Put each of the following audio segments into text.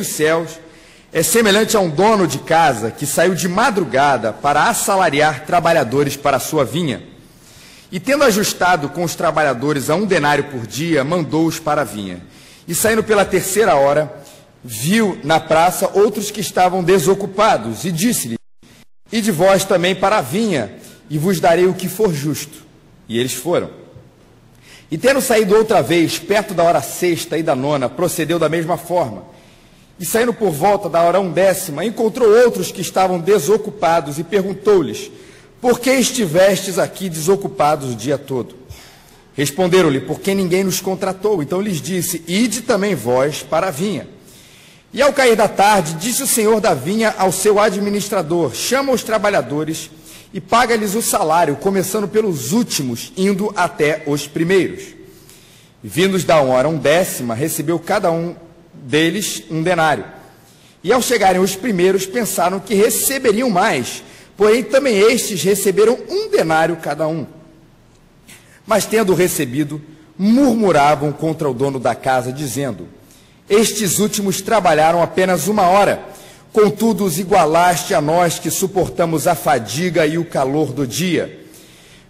dos céus é semelhante a um dono de casa que saiu de madrugada para assalariar trabalhadores para a sua vinha. E tendo ajustado com os trabalhadores a 1 denário por dia, mandou-os para a vinha. E saindo pela 3ª hora, viu na praça outros que estavam desocupados, e disse-lhes: ide vós também para a vinha, e vos darei o que for justo. E eles foram. E tendo saído outra vez, perto da hora 6ª e da 9ª, procedeu da mesma forma. E saindo por volta da hora 10ª, encontrou outros que estavam desocupados, e perguntou-lhes: por que estivestes aqui desocupados o dia todo? Responderam-lhe: porque ninguém nos contratou. Então lhes disse: ide também vós para a vinha. E ao cair da tarde, disse o senhor da vinha ao seu administrador: chama os trabalhadores e paga-lhes o salário, começando pelos últimos, indo até os primeiros. Vindos da hora 10ª, recebeu cada um deles 1 denário. E ao chegarem os primeiros, pensaram que receberiam mais, porém também estes receberam 1 denário cada um. Mas tendo recebido, murmuravam contra o dono da casa, dizendo: estes últimos trabalharam apenas 1 hora, contudo os igualaste a nós que suportamos a fadiga e o calor do dia.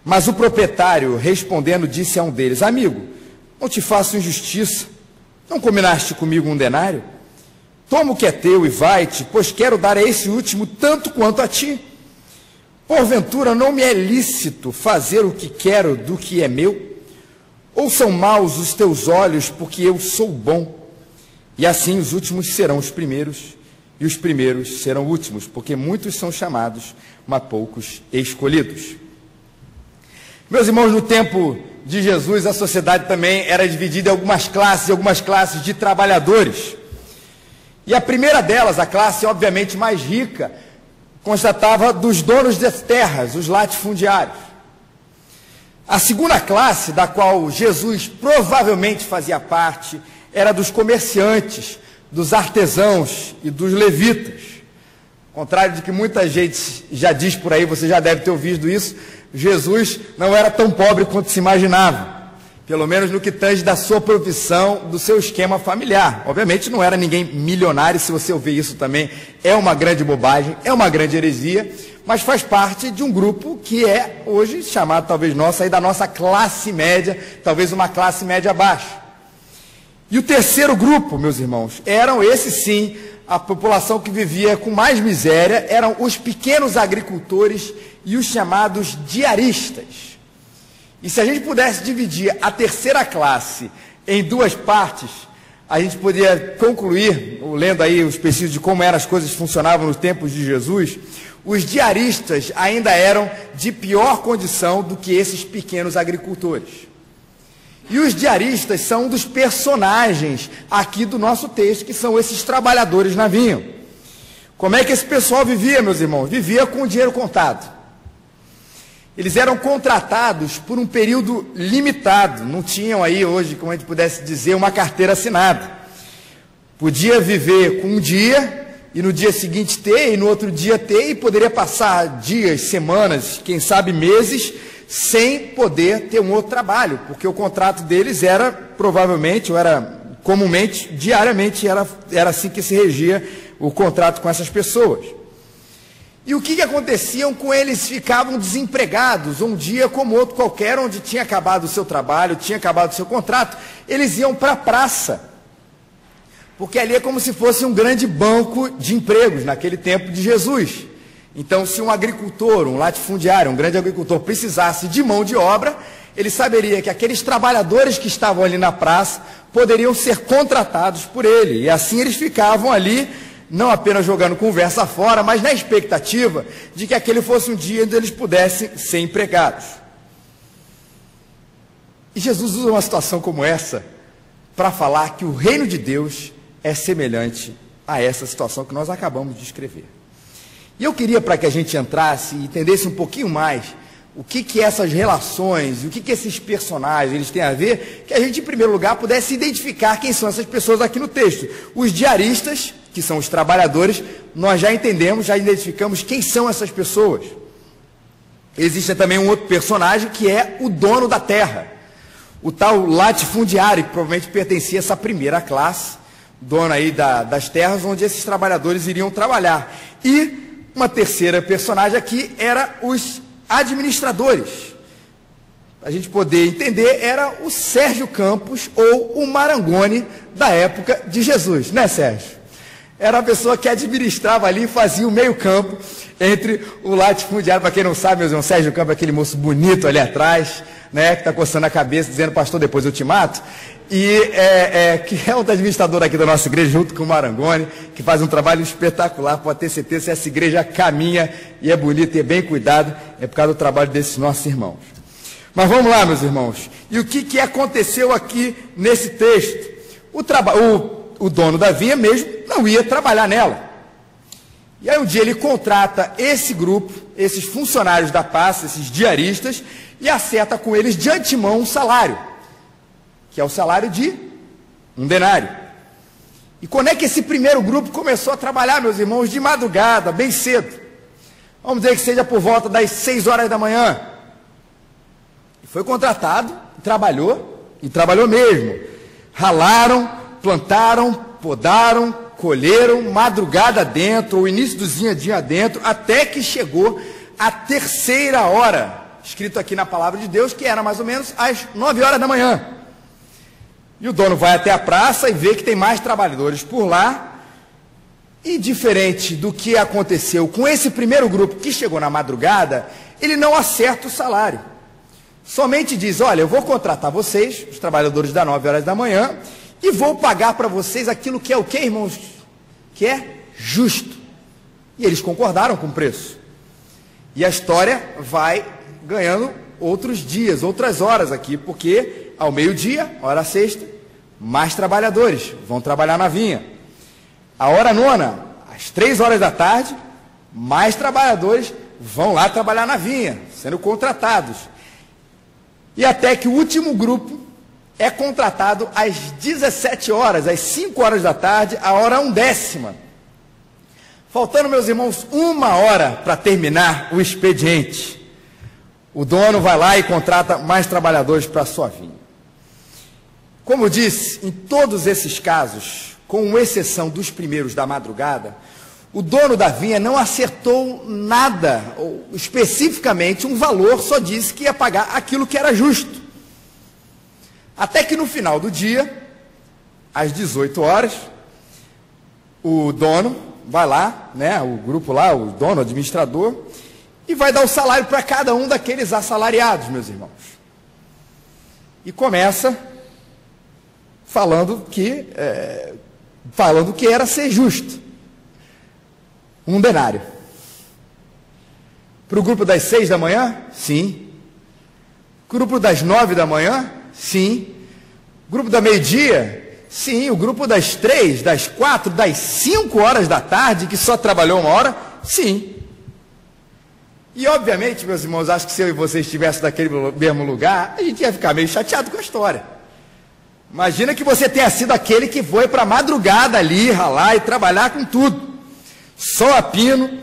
Mas o proprietário, respondendo, disse a um deles: amigo, não te faço injustiça, não combinaste comigo 1 denário? Toma o que é teu e vai-te, pois quero dar a esse último tanto quanto a ti. Porventura não me é lícito fazer o que quero do que é meu? Ou são maus os teus olhos, porque eu sou bom? E assim os últimos serão os primeiros, e os primeiros serão últimos, porque muitos são chamados, mas poucos escolhidos. Meus irmãos, no tempo de Jesus, a sociedade também era dividida em algumas classes de trabalhadores. E a primeira delas, a classe obviamente mais rica, constatava dos donos das terras, os latifundiários. A segunda classe, da qual Jesus provavelmente fazia parte, era dos comerciantes, dos artesãos e dos levitas. Ao contrário de que muita gente já diz por aí, você já deve ter ouvido isso, Jesus não era tão pobre quanto se imaginava. Pelo menos no que tange da sua profissão, do seu esquema familiar. Obviamente não era ninguém milionário, se você ouvir isso também é uma grande bobagem, é uma grande heresia, mas faz parte de um grupo que é hoje chamado talvez nossa, aí da nossa classe média, talvez uma classe média abaixo. E o terceiro grupo, meus irmãos, eram esses sim, a população que vivia com mais miséria, eram os pequenos agricultores e os chamados diaristas. E se a gente pudesse dividir a terceira classe em 2 partes, a gente poderia concluir, lendo aí os princípios de como eram as coisas funcionavam nos tempos de Jesus, os diaristas ainda eram de pior condição do que esses pequenos agricultores. E os diaristas são um dos personagens aqui do nosso texto, que são esses trabalhadores na vinha. Como é que esse pessoal vivia, meus irmãos? Vivia com o dinheiro contado. Eles eram contratados por um período limitado, não tinham aí hoje, como a gente pudesse dizer, uma carteira assinada. Podia viver com um dia, e no dia seguinte ter, e no outro dia ter, e poderia passar dias, semanas, quem sabe meses, sem poder ter um outro trabalho, porque o contrato deles era, provavelmente, ou era comumente, diariamente, era assim que se regia o contrato com essas pessoas. E o que acontecia com eles? Ficavam desempregados, um dia como outro qualquer, onde tinha acabado o seu trabalho, tinha acabado o seu contrato, eles iam para a praça, porque ali é como se fosse um grande banco de empregos, naquele tempo de Jesus. Então, se um agricultor, um latifundiário, um grande agricultor precisasse de mão de obra, ele saberia que aqueles trabalhadores que estavam ali na praça poderiam ser contratados por ele, e assim eles ficavam ali, não apenas jogando conversa fora, mas na expectativa de que aquele fosse um dia onde eles pudessem ser empregados. E Jesus usa uma situação como essa para falar que o reino de Deus é semelhante a essa situação que nós acabamos de escrever. E eu queria, para que a gente entrasse e entendesse um pouquinho mais o que essas relações, o que esses personagens eles têm a ver, que a gente, em primeiro lugar, pudesse identificar quem são essas pessoas aqui no texto. Os diaristas, que são os trabalhadores, nós já entendemos, já identificamos quem são essas pessoas. Existe também um outro personagem que é o dono da terra, o tal latifundiário, que provavelmente pertencia a essa primeira classe dono aí das terras onde esses trabalhadores iriam trabalhar. E uma terceira personagem aqui era os administradores. A gente poder entender, era o Sérgio Campos ou o Marangoni da época de Jesus, né, Sérgio? Era a pessoa que administrava ali, fazia o meio campo entre o latifundiário. Para quem não sabe, meus irmãos, Sérgio Campos é aquele moço bonito ali atrás, né, que está coçando a cabeça, dizendo, pastor, depois eu te mato. E que é um administrador aqui da nossa igreja, junto com o Marangoni, que faz um trabalho espetacular. Pode ter certeza que essa igreja caminha e é bonita e é bem cuidado, é por causa do trabalho desses nossos irmãos. Mas vamos lá, meus irmãos. E o que aconteceu aqui nesse texto? O dono da vinha mesmo não ia trabalhar nela. E aí um dia ele contrata esse grupo, esses funcionários da pasta, esses diaristas, e acerta com eles de antemão um salário, que é o salário de 1 denário. E quando é que esse primeiro grupo começou a trabalhar, meus irmãos? De madrugada, bem cedo. Vamos dizer que seja por volta das 6 horas da manhã. Foi contratado, e trabalhou mesmo. Ralaram, plantaram, podaram, colheram, madrugada dentro, ou início do dia dentro, até que chegou a 3ª hora, escrito aqui na palavra de Deus, que era mais ou menos às 9 horas da manhã. E o dono vai até a praça e vê que tem mais trabalhadores por lá, e diferente do que aconteceu com esse primeiro grupo que chegou na madrugada, ele não acerta o salário. Somente diz, olha, eu vou contratar vocês, os trabalhadores das 9 horas da manhã, e vou pagar para vocês aquilo que é o quê, irmãos? Que é justo. E eles concordaram com o preço. E a história vai ganhando outros dias, outras horas aqui, porque ao meio-dia, hora sexta, mais trabalhadores vão trabalhar na vinha. A hora nona, às 3 horas da tarde, mais trabalhadores vão lá trabalhar na vinha, sendo contratados. E até que o último grupo é contratado às 17 horas, às 5 horas da tarde, a hora 1/10. Faltando, meus irmãos, 1 hora para terminar o expediente. O dono vai lá e contrata mais trabalhadores para a sua vinha. Como eu disse, em todos esses casos, com exceção dos primeiros da madrugada, o dono da vinha não acertou nada, ou especificamente um valor, só disse que ia pagar aquilo que era justo. Até que no final do dia, às 18 horas, o dono vai lá, né, o grupo lá, o dono, o administrador, e vai dar o salário para cada um daqueles assalariados, meus irmãos. E começa falando que era ser justo. 1 denário. Para o grupo das 6 da manhã? Sim. Grupo das 9 da manhã? Sim. Grupo da meio-dia? Sim. O grupo das 3, das 4, das 5 horas da tarde, que só trabalhou 1 hora? Sim. E obviamente, meus irmãos, acho que se eu e você estivessem naquele mesmo lugar, a gente ia ficar meio chateado com a história. Imagina que você tenha sido aquele que foi para a madrugada ali, ralar e trabalhar com tudo. Só a pino,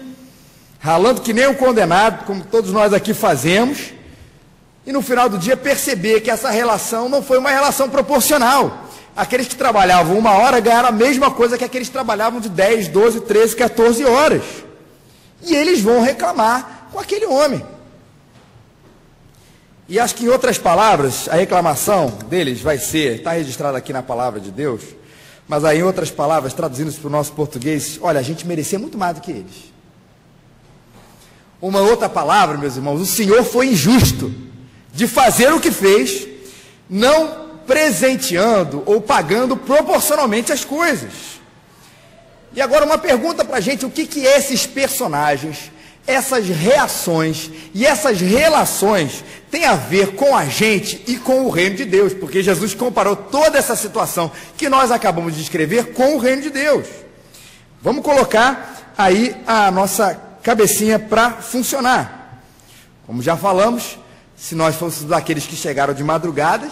ralando que nem um condenado, como todos nós aqui fazemos, e no final do dia perceber que essa relação não foi uma relação proporcional. Aqueles que trabalhavam 1 hora ganharam a mesma coisa que aqueles que trabalhavam de 10, 12, 13, 14 horas. E eles vão reclamar com aquele homem. E acho que, em outras palavras, a reclamação deles vai ser, está registrada aqui na palavra de Deus, mas aí, em outras palavras, traduzindo isso para o nosso português, olha, a gente merecia muito mais do que eles. Uma outra palavra, meus irmãos, o Senhor foi injusto de fazer o que fez, não presenteando ou pagando proporcionalmente as coisas. E agora uma pergunta para a gente, o que esses personagens, essas reações e essas relações têm a ver com a gente e com o reino de Deus? Porque Jesus comparou toda essa situação que nós acabamos de descrever com o reino de Deus. Vamos colocar aí a nossa cabecinha para funcionar. Como já falamos, se nós fôssemos daqueles que chegaram de madrugadas,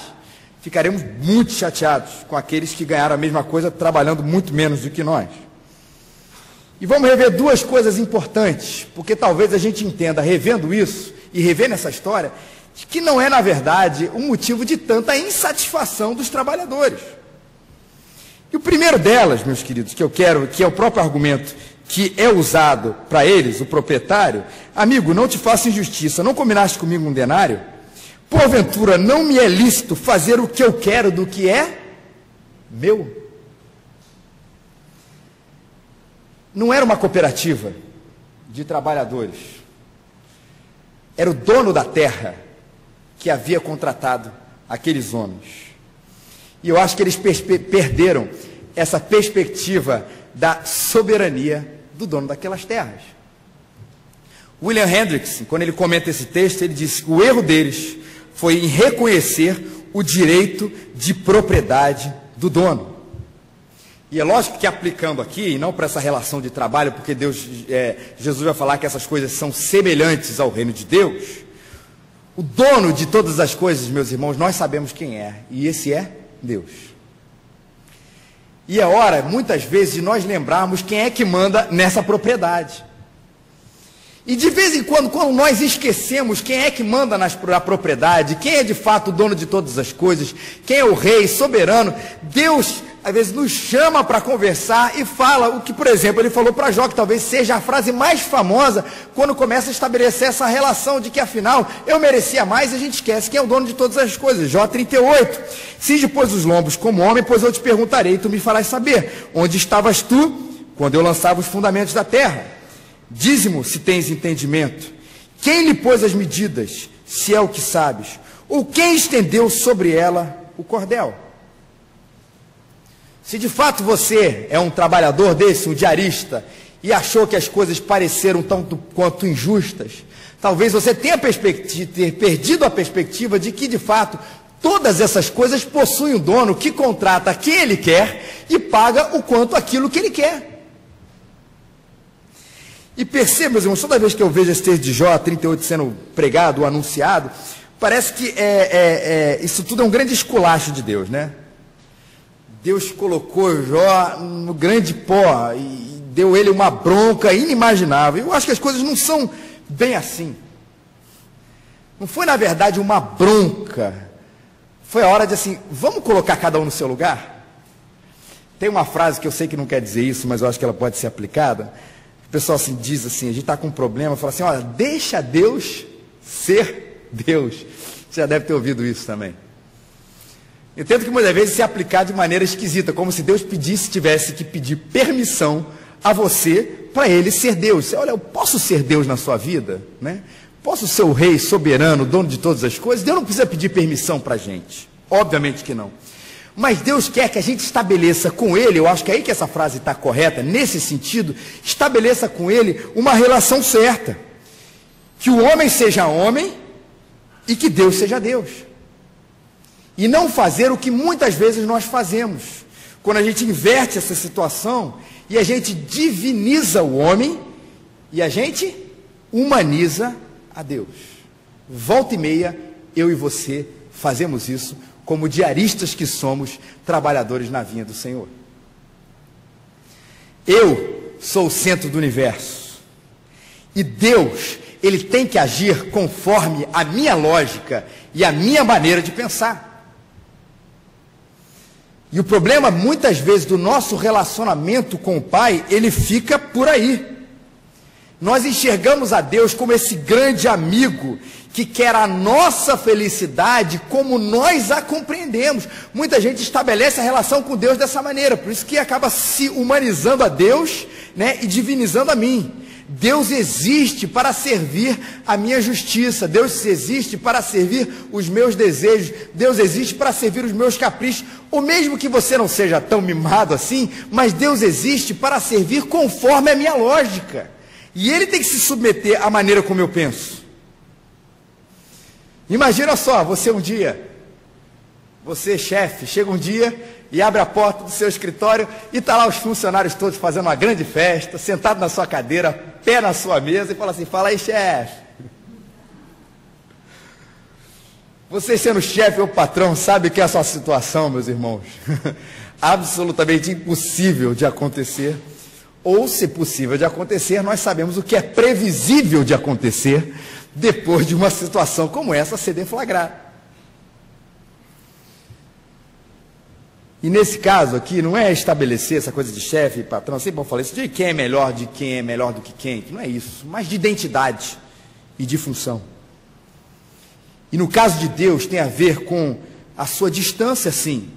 ficaremos muito chateados com aqueles que ganharam a mesma coisa trabalhando muito menos do que nós. E vamos rever 2 coisas importantes, porque talvez a gente entenda, revendo isso e revendo essa história, que não é, na verdade, um motivo de tanta insatisfação dos trabalhadores. E o primeiro delas, meus queridos, que eu quero, que é o próprio argumento que é usado para eles, o proprietário: amigo, não te faça injustiça, não combinaste comigo um denário? Porventura não me é lícito fazer o que eu quero do que é meu? Não era uma cooperativa de trabalhadores, era o dono da terra que havia contratado aqueles homens. E eu acho que eles perderam essa perspectiva da soberania do dono daquelas terras. William Hendricks, quando ele comenta esse texto, ele diz que o erro deles foi em reconhecer o direito de propriedade do dono. E é lógico que aplicando aqui, e não para essa relação de trabalho, porque Jesus vai falar que essas coisas são semelhantes ao reino de Deus. O dono de todas as coisas, meus irmãos, nós sabemos quem é, e esse é Deus. E é hora, muitas vezes, de nós lembrarmos quem é que manda nessa propriedade. E de vez em quando nós esquecemos quem é que manda na propriedade, quem é de fato o dono de todas as coisas, quem é o rei soberano, Deus às vezes nos chama para conversar e fala o que, por exemplo, ele falou para Jó, que talvez seja a frase mais famosa, quando começa a estabelecer essa relação de que afinal eu merecia mais, e a gente esquece quem é o dono de todas as coisas. Jó 38: cinge, pois, os lombos como homem, pois eu te perguntarei, e tu me farás saber, onde estavas tu quando eu lançava os fundamentos da terra? Dize-mo se tens entendimento. Quem lhe pôs as medidas, se é o que sabes? Ou quem estendeu sobre ela o cordel? Se de fato você é um trabalhador desse, um diarista, e achou que as coisas pareceram tanto quanto injustas, talvez você tenha perdido a perspectiva de que, de fato, todas essas coisas possuem um dono que contrata quem ele quer e paga o quanto aquilo que ele quer. E perceba, meus irmãos, toda vez que eu vejo esse texto de Jó 38 sendo pregado ou anunciado, parece que isso tudo é um grande esculacho de Deus, né? Deus colocou Jó no grande pó e deu ele uma bronca inimaginável. Eu acho que as coisas não são bem assim. Não foi, na verdade, uma bronca. Foi a hora de assim, vamos colocar cada um no seu lugar? Tem uma frase que eu sei que não quer dizer isso, mas eu acho que ela pode ser aplicada. O pessoal assim, diz assim, a gente está com um problema, fala assim, olha, deixa Deus ser Deus. Você já deve ter ouvido isso também. Eu tento que muitas vezes se aplicar de maneira esquisita, como se Deus tivesse que pedir permissão a você para ele ser Deus. Você, olha, eu posso ser Deus na sua vida? Né? Posso ser o rei soberano, dono de todas as coisas? Deus não precisa pedir permissão para a gente. Obviamente que não. Mas Deus quer que a gente estabeleça com ele, eu acho que é aí que essa frase está correta, nesse sentido, estabeleça com ele uma relação certa. Que o homem seja homem e que Deus seja Deus. E não fazer o que muitas vezes nós fazemos, quando a gente inverte essa situação e a gente diviniza o homem e a gente humaniza a Deus. Volta e meia, eu e você fazemos isso como diaristas que somos, trabalhadores na vinha do Senhor. Eu sou o centro do universo e Deus, ele tem que agir conforme a minha lógica e a minha maneira de pensar. E o problema, muitas vezes, do nosso relacionamento com o Pai, ele fica por aí. Nós enxergamos a Deus como esse grande amigo que quer a nossa felicidade como nós a compreendemos. Muita gente estabelece a relação com Deus dessa maneira, por isso que acaba se humanizando a Deus, né, e divinizando a mim. Deus existe para servir a minha justiça, Deus existe para servir os meus desejos, Deus existe para servir os meus caprichos, ou mesmo que você não seja tão mimado assim, mas Deus existe para servir conforme a minha lógica, e Ele tem que se submeter à maneira como eu penso. Imagina só, você um dia, você chefe, chega um dia e abre a porta do seu escritório e está lá os funcionários todos fazendo uma grande festa, sentado na sua cadeira, pé na sua mesa, e fala assim, fala aí, chefe. Você sendo chefe ou patrão, sabe que é a sua situação, meus irmãos? Absolutamente impossível de acontecer, ou se possível de acontecer, nós sabemos o que é previsível de acontecer depois de uma situação como essa ser deflagrada. E nesse caso aqui, não é estabelecer essa coisa de chefe e patrão, sempre vou falar isso, de quem é melhor do que quem, não é isso, mas de identidade e de função. E no caso de Deus tem a ver com a sua distância, sim.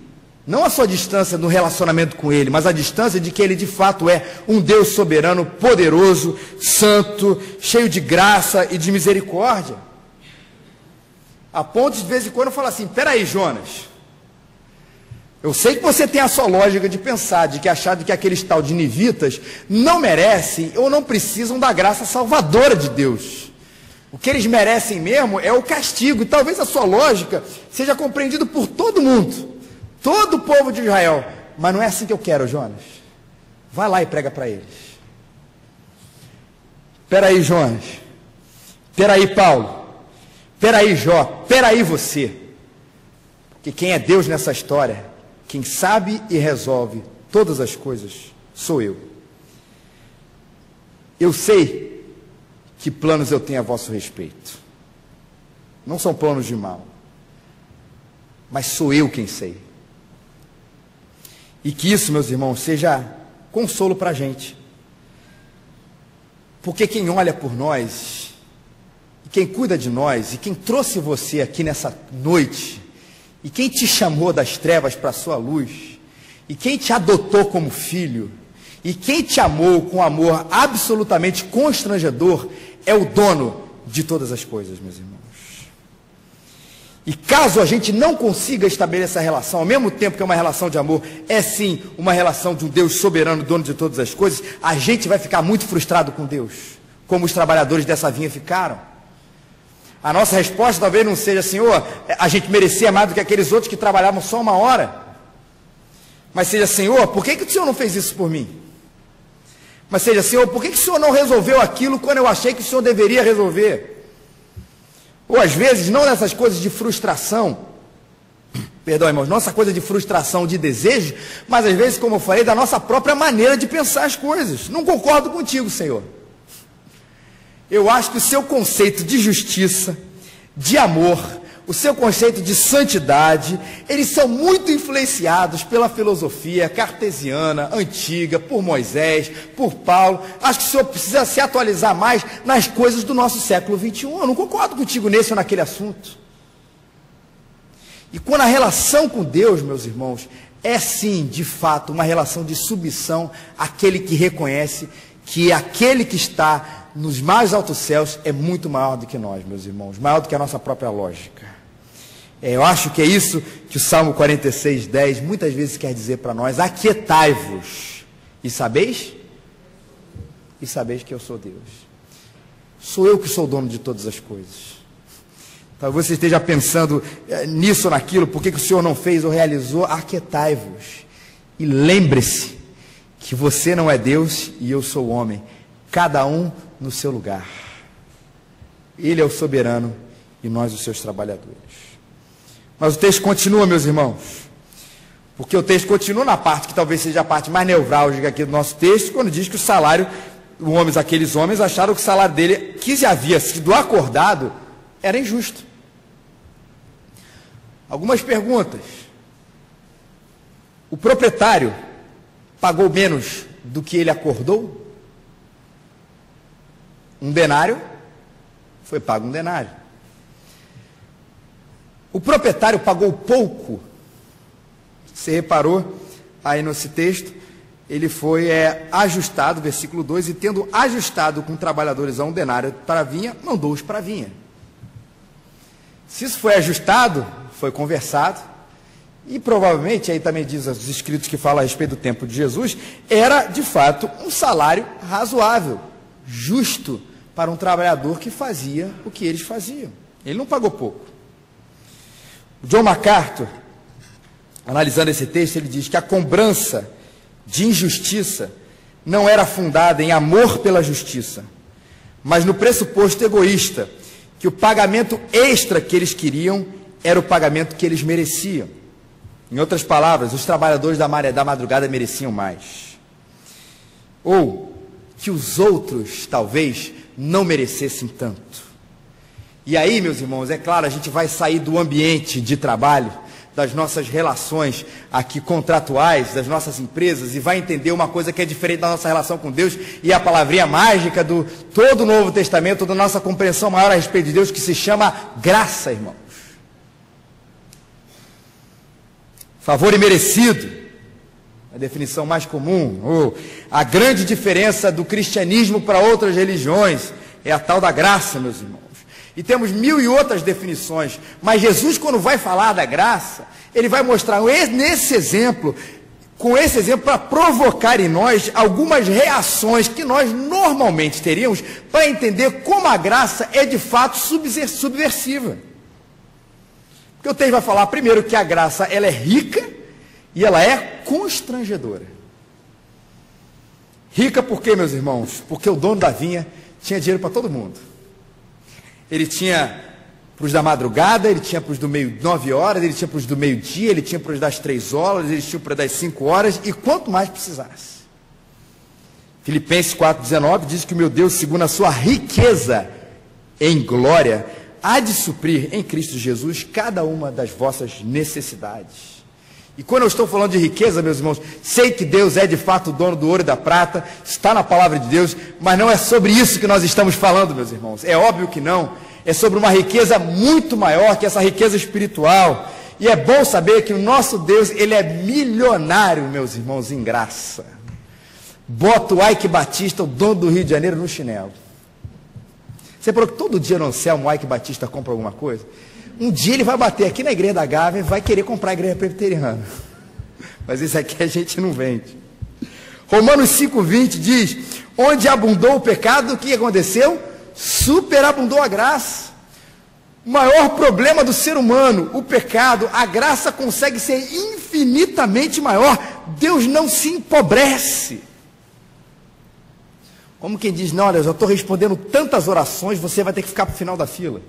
Não a sua distância no relacionamento com Ele, mas a distância de que Ele de fato é um Deus soberano, poderoso, santo, cheio de graça e de misericórdia. A ponto de vez em quando eu falo assim, peraí, Jonas, eu sei que você tem a sua lógica de pensar, de que achar que aqueles tal de nivitas não merecem ou não precisam da graça salvadora de Deus. O que eles merecem mesmo é o castigo, e talvez a sua lógica seja compreendida por todo mundo. Todo o povo de Israel, mas não é assim que eu quero, Jonas. Vai lá e prega para eles. Peraí, Jonas. Peraí, Paulo. Peraí, Jó. Peraí, você. Porque quem é Deus nessa história, quem sabe e resolve todas as coisas, sou eu. Eu sei que planos eu tenho a vosso respeito. Não são planos de mal, mas sou eu quem sei. E que isso, meus irmãos, seja consolo para a gente. Porque quem olha por nós, e quem cuida de nós, e quem trouxe você aqui nessa noite, e quem te chamou das trevas para a sua luz, e quem te adotou como filho, e quem te amou com amor absolutamente constrangedor, é o dono de todas as coisas, meus irmãos. E caso a gente não consiga estabelecer essa relação, ao mesmo tempo que é uma relação de amor, é sim uma relação de um Deus soberano, dono de todas as coisas, a gente vai ficar muito frustrado com Deus, como os trabalhadores dessa vinha ficaram. A nossa resposta talvez não seja, Senhor, a gente merecia mais do que aqueles outros que trabalhavam só 1 hora. Mas seja, Senhor, por que o Senhor não fez isso por mim? Mas seja, Senhor, por que o Senhor não resolveu aquilo quando eu achei que o Senhor deveria resolver? Ou às vezes, não nessas coisas de frustração, perdão, irmãos, nossa coisa de frustração, de desejo, mas às vezes, como eu falei, da nossa própria maneira de pensar as coisas. Não concordo contigo, Senhor. Eu acho que o seu conceito de justiça, de amor, o seu conceito de santidade, eles são muito influenciados pela filosofia cartesiana, antiga, por Moisés, por Paulo. Acho que o senhor precisa se atualizar mais nas coisas do nosso século 21. Eu não concordo contigo nesse ou naquele assunto. E quando a relação com Deus, meus irmãos, é sim, de fato, uma relação de submissão àquele que reconhece que aquele que está nos mais altos céus é muito maior do que nós, meus irmãos, maior do que a nossa própria lógica. Eu acho que é isso que o Salmo 46, 10 muitas vezes quer dizer para nós: aquietai-vos, e sabeis que eu sou Deus. Sou eu que sou o dono de todas as coisas. Talvez você esteja pensando nisso ou naquilo, por que o Senhor não fez ou realizou? Aquietai-vos, e lembre-se que você não é Deus e eu sou o homem, cada um no seu lugar. Ele é o soberano e nós os seus trabalhadores. Mas o texto continua, meus irmãos, porque o texto continua na parte que talvez seja a parte mais nevrálgica aqui do nosso texto, quando diz que o salário, aqueles homens acharam que o salário dele, que já havia sido acordado, era injusto. Algumas perguntas. O proprietário pagou menos do que ele acordou? Um denário, foi pago um denário. O proprietário pagou pouco. Você reparou aí nesse texto, ele foi ajustado, versículo 2, e tendo ajustado com trabalhadores a um denário para a vinha, mandou-os para a vinha. Se isso foi ajustado, foi conversado, e provavelmente, aí também diz os escritos que falam a respeito do tempo de Jesus, era de fato um salário razoável, justo, para um trabalhador que fazia o que eles faziam. Ele não pagou pouco. John MacArthur, analisando esse texto, ele diz que a cobrança de injustiça não era fundada em amor pela justiça, mas no pressuposto egoísta, que o pagamento extra que eles queriam era o pagamento que eles mereciam. Em outras palavras, os trabalhadores da madrugada mereciam mais. Ou que os outros, talvez, não merecessem tanto. E aí, meus irmãos, é claro, a gente vai sair do ambiente de trabalho, das nossas relações aqui contratuais, das nossas empresas, e vai entender uma coisa que é diferente da nossa relação com Deus, e a palavrinha mágica do todo o Novo Testamento, da nossa compreensão maior a respeito de Deus, que se chama graça, irmãos. Favor imerecido, a definição mais comum, ou a grande diferença do cristianismo para outras religiões, é a tal da graça, meus irmãos. E temos mil e outras definições, mas Jesus, quando vai falar da graça, ele vai mostrar nesse exemplo, com esse exemplo, para provocar em nós algumas reações que nós normalmente teríamos para entender como a graça é de fato subversiva. Porque o texto vai falar primeiro que a graça ela é rica e ela é constrangedora. Rica por quê, meus irmãos? Porque o dono da vinha tinha dinheiro para todo mundo. Ele tinha para os da madrugada, ele tinha para os do meio 9 horas, ele tinha para os do meio-dia, ele tinha para os das 3 horas, ele tinha para das 5 horas, e quanto mais precisasse. Filipenses 4,19 diz que o meu Deus, segundo a sua riqueza em glória, há de suprir em Cristo Jesus cada uma das vossas necessidades. E quando eu estou falando de riqueza, meus irmãos, sei que Deus é de fato o dono do ouro e da prata, está na palavra de Deus, mas não é sobre isso que nós estamos falando, meus irmãos. É óbvio que não. É sobre uma riqueza muito maior que essa riqueza espiritual. E é bom saber que o nosso Deus, ele é milionário, meus irmãos, em graça. Bota o Ike Batista, o dono do Rio de Janeiro, no chinelo. Você falou que todo dia no Anselmo o Ike Batista compra alguma coisa? Um dia ele vai bater aqui na igreja da Gávea e vai querer comprar a igreja presbiteriana. Mas isso aqui a gente não vende. Romanos 5,20 diz: onde abundou o pecado, o que aconteceu? Superabundou a graça. O maior problema do ser humano, o pecado, a graça consegue ser infinitamente maior. Deus não se empobrece. Como quem diz, não, olha, eu já estou respondendo tantas orações, você vai ter que ficar para o final da fila.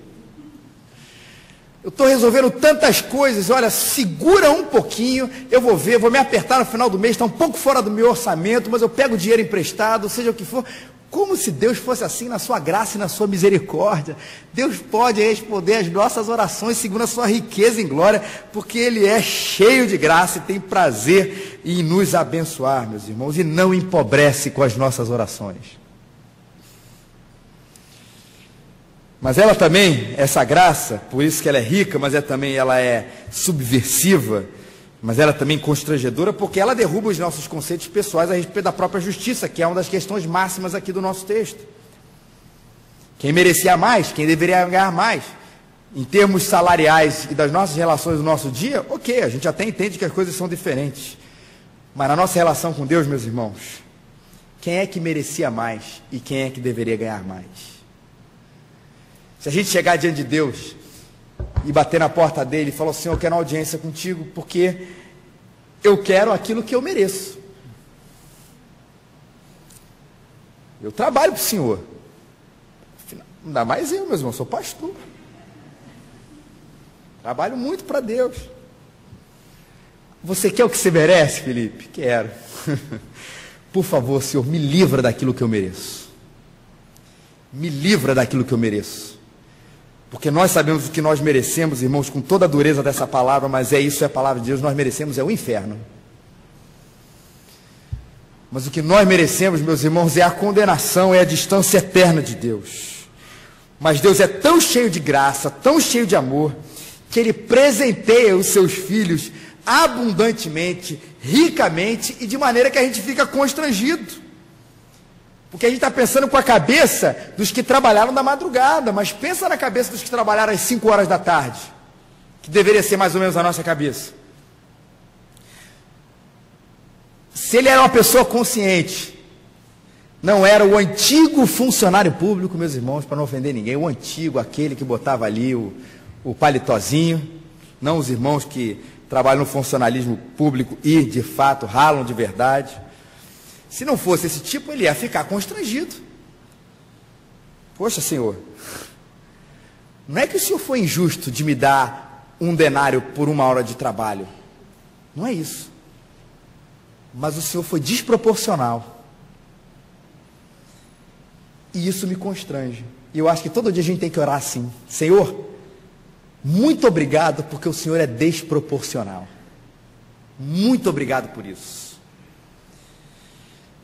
Eu estou resolvendo tantas coisas, olha, segura um pouquinho, eu vou ver, vou me apertar no final do mês, está um pouco fora do meu orçamento, mas eu pego o dinheiro emprestado, seja o que for. Como se Deus fosse assim na sua graça e na sua misericórdia. Deus pode responder as nossas orações segundo a sua riqueza em glória, porque Ele é cheio de graça e tem prazer em nos abençoar, meus irmãos, e não empobrece com as nossas orações. Mas ela também, essa graça, por isso que ela é rica, mas ela é subversiva, mas ela é também constrangedora, porque ela derruba os nossos conceitos pessoais a respeito da própria justiça, que é uma das questões máximas aqui do nosso texto. Quem merecia mais, quem deveria ganhar mais. Em termos salariais e das nossas relações do nosso dia, ok, a gente até entende que as coisas são diferentes. Mas na nossa relação com Deus, meus irmãos, quem é que merecia mais e quem é que deveria ganhar mais? Se a gente chegar diante de Deus e bater na porta dele e falar, Senhor, eu quero uma audiência contigo porque eu quero aquilo que eu mereço. Eu trabalho para o Senhor. Ainda mais eu, meus irmãos, sou pastor. Trabalho muito para Deus. Você quer o que você merece, Felipe? Quero. Por favor, Senhor, me livra daquilo que eu mereço. Me livra daquilo que eu mereço. Porque nós sabemos o que nós merecemos, irmãos, com toda a dureza dessa palavra, mas isso é a palavra de Deus, nós merecemos é o inferno. Mas o que nós merecemos, meus irmãos, é a condenação, é a distância eterna de Deus. Mas Deus é tão cheio de graça, tão cheio de amor, que Ele presenteia os seus filhos abundantemente, ricamente, e de maneira que a gente fica constrangido. Porque a gente está pensando com a cabeça dos que trabalharam da madrugada, mas pensa na cabeça dos que trabalharam às 5 horas da tarde, que deveria ser mais ou menos a nossa cabeça. Se ele era uma pessoa consciente, não era o antigo funcionário público, meus irmãos, para não ofender ninguém, o antigo, aquele que botava ali o palitozinho, não os irmãos que trabalham no funcionalismo público e, de fato, ralam de verdade. Se não fosse esse tipo, ele ia ficar constrangido. Poxa, Senhor, não é que o Senhor foi injusto de me dar um denário por 1 hora de trabalho. Não é isso. Mas o Senhor foi desproporcional. E isso me constrange. E eu acho que todo dia a gente tem que orar assim. Senhor, Muito obrigado, porque o Senhor é desproporcional. Muito obrigado por isso.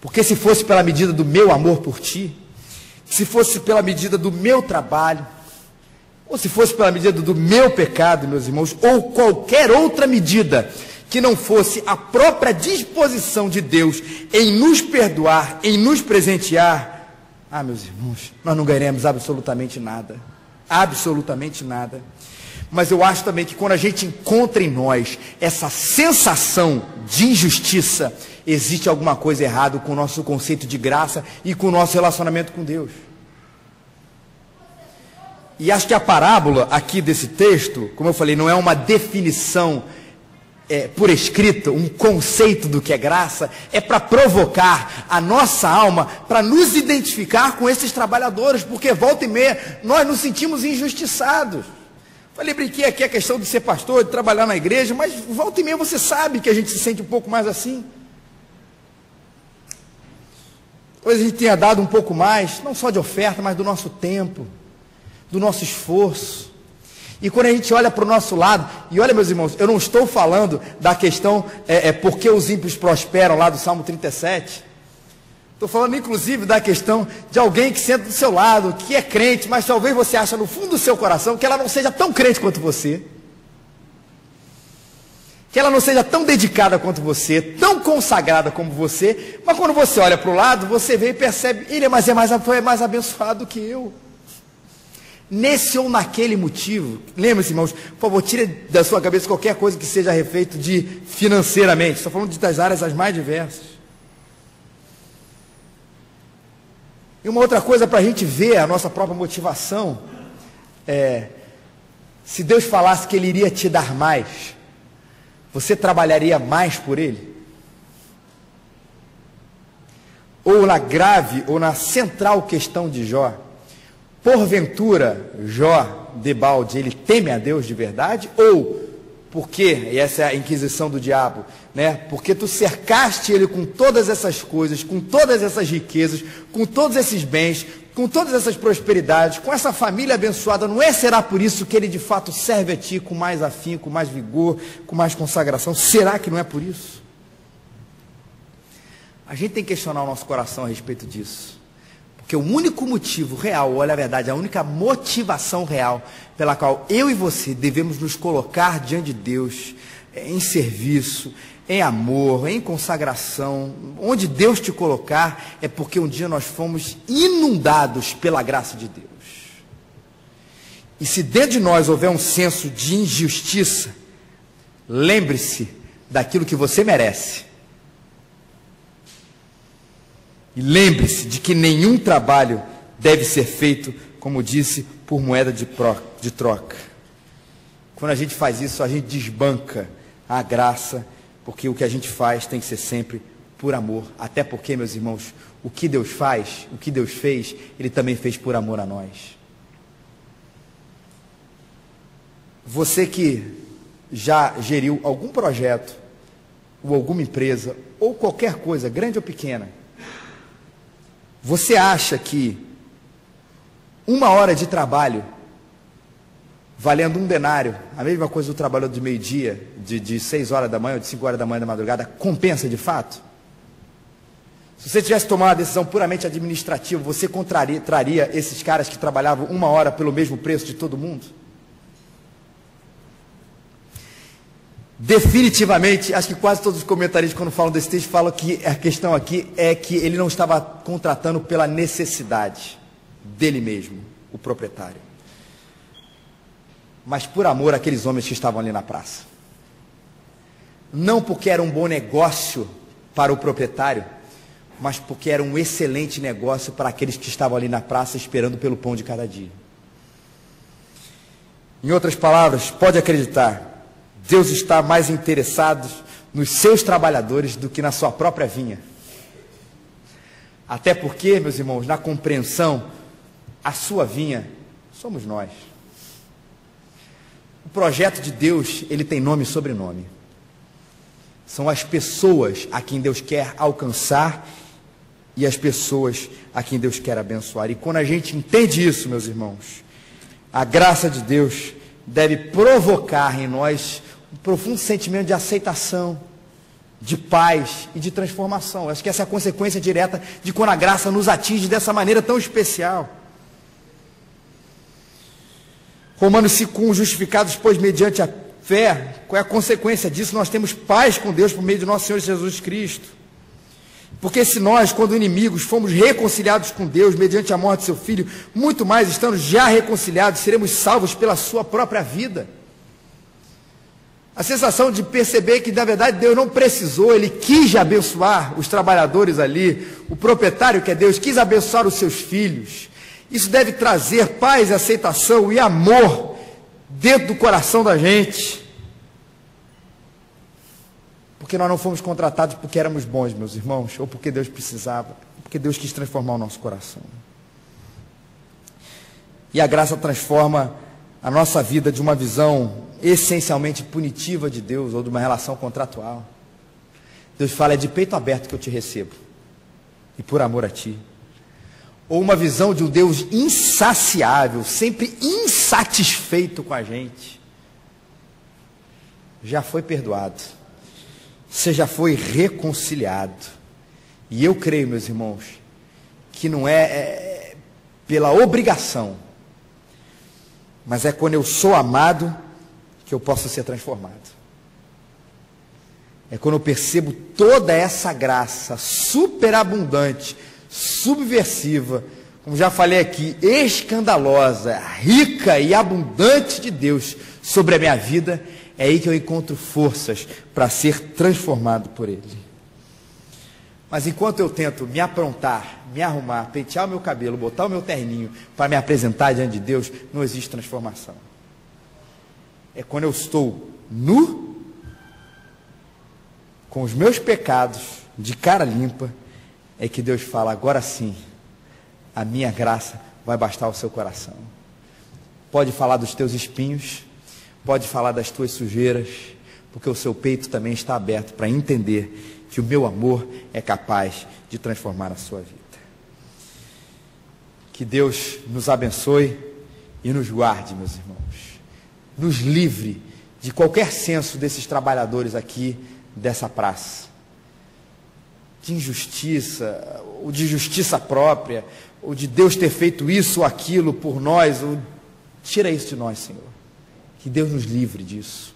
Porque se fosse pela medida do meu amor por ti, se fosse pela medida do meu trabalho, ou se fosse pela medida do meu pecado, meus irmãos, ou qualquer outra medida que não fosse a própria disposição de Deus em nos perdoar, em nos presentear, meus irmãos, nós não ganharemos absolutamente nada. Absolutamente nada. Mas eu acho também que quando a gente encontra em nós essa sensação de injustiça, existe alguma coisa errada com o nosso conceito de graça e com o nosso relacionamento com Deus. E acho que a parábola aqui desse texto, como eu falei, não é uma definição por escrito, um conceito do que é graça, é para provocar a nossa alma, para nos identificar com esses trabalhadores, porque volta e meia nós nos sentimos injustiçados. Falei, brinquei aqui a questão de ser pastor, de trabalhar na igreja, mas volta e meia você sabe que a gente se sente um pouco mais assim. Talvez a gente tenha dado um pouco mais, não só de oferta, mas do nosso tempo, do nosso esforço. E quando a gente olha para o nosso lado, e olha, meus irmãos, eu não estou falando da questão porque os ímpios prosperam lá do Salmo 37. Estou falando inclusive da questão de alguém que senta do seu lado, que é crente, mas talvez você ache no fundo do seu coração que ela não seja tão crente quanto você. Que ela não seja tão dedicada quanto você, tão consagrada como você, mas quando você olha para o lado, você vê e percebe, ele foi mais abençoado do que eu. Nesse ou naquele motivo, lembre-se, irmãos, por favor, tire da sua cabeça qualquer coisa que seja a respeito de financeiramente, estou falando das áreas as mais diversas. E uma outra coisa para a gente ver a nossa própria motivação, se Deus falasse que Ele iria te dar mais, você trabalharia mais por Ele? Ou na grave, ou na central questão de Jó, porventura, Jó, debalde, ele teme a Deus de verdade? Ou, porque, e essa é a inquisição do diabo, porque tu cercaste ele com todas essas coisas, com todas essas riquezas, com todos esses bens, com todas essas prosperidades, com essa família abençoada, será por isso que ele de fato serve a ti com mais afinco, com mais vigor, com mais consagração? Será que não é por isso? A gente tem que questionar o nosso coração a respeito disso. Porque o único motivo real, olha a verdade, a única motivação real pela qual eu e você devemos nos colocar diante de Deus, em serviço, em amor, em consagração, onde Deus te colocar, é porque um dia nós fomos inundados pela graça de Deus. E se dentro de nós houver um senso de injustiça, lembre-se daquilo que você merece. E lembre-se de que nenhum trabalho deve ser feito, como disse, por moeda de troca. Quando a gente faz isso, a gente desbanca a graça, porque o que a gente faz tem que ser sempre por amor. Até porque, meus irmãos, o que Deus faz, o que Deus fez, Ele também fez por amor a nós. Você que já geriu algum projeto, ou alguma empresa, ou qualquer coisa, grande ou pequena, você acha que 1 hora de trabalho, valendo 1 denário, a mesma coisa do trabalho de meio-dia, de 6 horas da manhã ou de 5 horas da manhã da madrugada, compensa de fato? Se você tivesse tomado uma decisão puramente administrativa, você traria esses caras que trabalhavam 1 hora pelo mesmo preço de todo mundo? Definitivamente, acho que quase todos os comentaristas, quando falam desse texto, falam que a questão aqui é que ele não estava contratando pela necessidade dele mesmo, o proprietário, mas por amor àqueles homens que estavam ali na praça. Não porque era um bom negócio para o proprietário, mas porque era um excelente negócio para aqueles que estavam ali na praça esperando pelo pão de cada dia. Em outras palavras, pode acreditar, Deus está mais interessado nos seus trabalhadores do que na sua própria vinha. Até porque, meus irmãos, na compreensão, a sua vinha somos nós. O projeto de Deus, ele tem nome e sobrenome. São as pessoas a quem Deus quer alcançar e as pessoas a quem Deus quer abençoar. E quando a gente entende isso, meus irmãos, a graça de Deus deve provocar em nós um profundo sentimento de aceitação, de paz e de transformação. Eu acho que essa é a consequência direta de quando a graça nos atinge dessa maneira tão especial. Romanos 5:1, justificados, pois, mediante a fé, qual é a consequência disso? Nós temos paz com Deus por meio de nosso Senhor Jesus Cristo. Porque se nós, quando inimigos, fomos reconciliados com Deus mediante a morte de seu Filho, muito mais, estando já reconciliados, seremos salvos pela sua própria vida. A sensação de perceber que, na verdade, Deus não precisou, Ele quis abençoar os trabalhadores ali, o proprietário que é Deus, quis abençoar os seus filhos. Isso deve trazer paz, aceitação e amor dentro do coração da gente. Porque nós não fomos contratados porque éramos bons, meus irmãos, ou porque Deus precisava, porque Deus quis transformar o nosso coração. E a graça transforma a nossa vida de uma visão essencialmente punitiva de Deus, ou de uma relação contratual. Deus fala, é de peito aberto que eu te recebo, e por amor a ti. Ou uma visão de um Deus insaciável, sempre insatisfeito com a gente. Já foi perdoado, você já foi reconciliado. E eu creio, meus irmãos, que não é pela obrigação, mas é quando eu sou amado que eu posso ser transformado. É quando eu percebo toda essa graça superabundante, subversiva, como já falei aqui, escandalosa, rica e abundante de Deus sobre a minha vida, é aí que eu encontro forças para ser transformado por Ele. Mas enquanto eu tento me aprontar, me arrumar, pentear o meu cabelo, botar o meu terninho para me apresentar diante de Deus, não existe transformação. É quando eu estou nu, com os meus pecados, de cara limpa, é que Deus fala, agora sim, a minha graça vai bastar ao seu coração. Pode falar dos teus espinhos, pode falar das tuas sujeiras, porque o seu peito também está aberto para entender que o meu amor é capaz de transformar a sua vida. Que Deus nos abençoe e nos guarde, meus irmãos. Nos livre de qualquer senso desses trabalhadores aqui dessa praça. De injustiça, ou de justiça própria, ou de Deus ter feito isso ou aquilo por nós. Tira isso de nós, Senhor. Que Deus nos livre disso.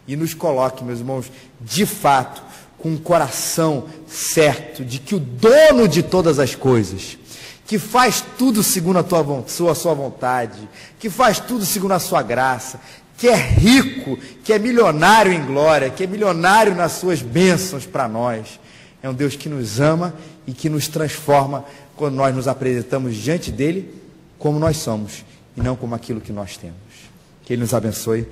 E nos coloque, meus irmãos, de fato, com um coração certo de que o dono de todas as coisas, que faz tudo segundo a sua vontade, que faz tudo segundo a sua graça, que é rico, que é milionário em glória, que é milionário nas suas bênçãos para nós, é um Deus que nos ama e que nos transforma quando nós nos apresentamos diante dele como nós somos e não como aquilo que nós temos. Que Ele nos abençoe.